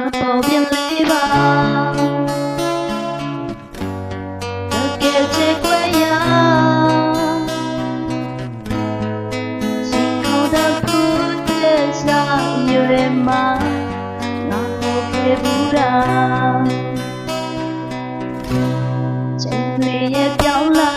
ပေါ်ပြန်လေးပါတကယ်ချစ်ခွဲရစီခေါ်တဲ့ခုတဲ့စားရွယ်မှာငါဟောခဲ့ဘူးလားချိန်တွေရဲ့ပြောင်းလာ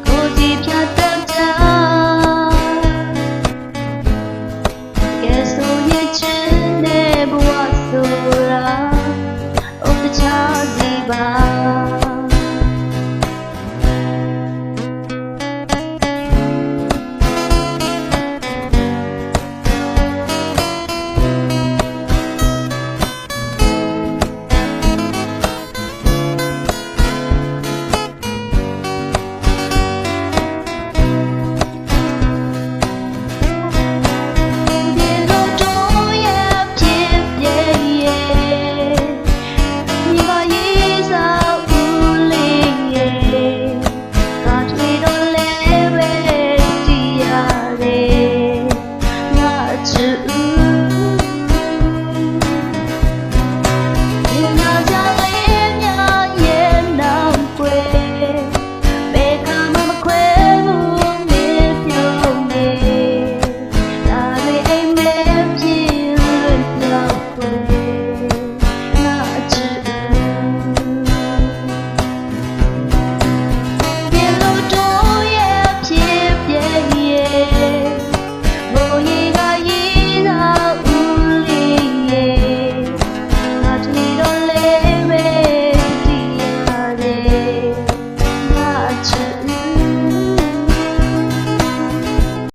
ကိုကြည့်ဖြတ်တတ်တာကဲဆိုရင်ချင်တဲ့ဘဝဆိုတာဥပချာစီပါto